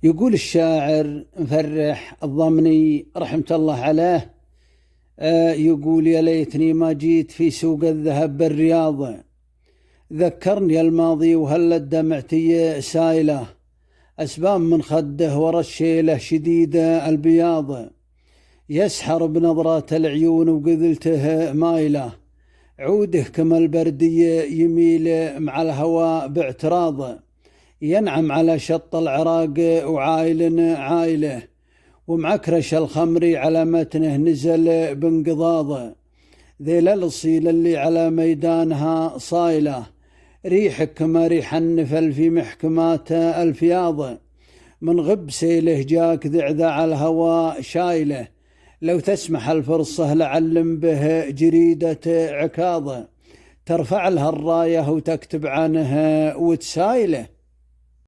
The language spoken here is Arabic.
يقول الشاعر مفرح الضمني رحمة الله عليه. يقول: يا ليتني ما جيت في سوق الذهب بالرياض، ذكرني الماضي وهلت دمعتي سايلة، أسباب من خده ورا الشيلة شديدة البياض، يسحر بنظرات العيون وقذلته مايلة، عوده كما البردية يميل مع الهواء باعتراض، ينعم على شط العراق وعايل عايله، ومعكرش الخمر على متنه نزل بانقضاض، ذيل الأصيل اللي على ميدانها صايلة، ريحك كما ريح النفل في محكمات الفياض، من غب سيله جاك ذعذع الهوى شايله، لو تسمح الفرصة لعلم به جريدة عكاظ، ترفع لها الراية وتكتب عنها وتسايله.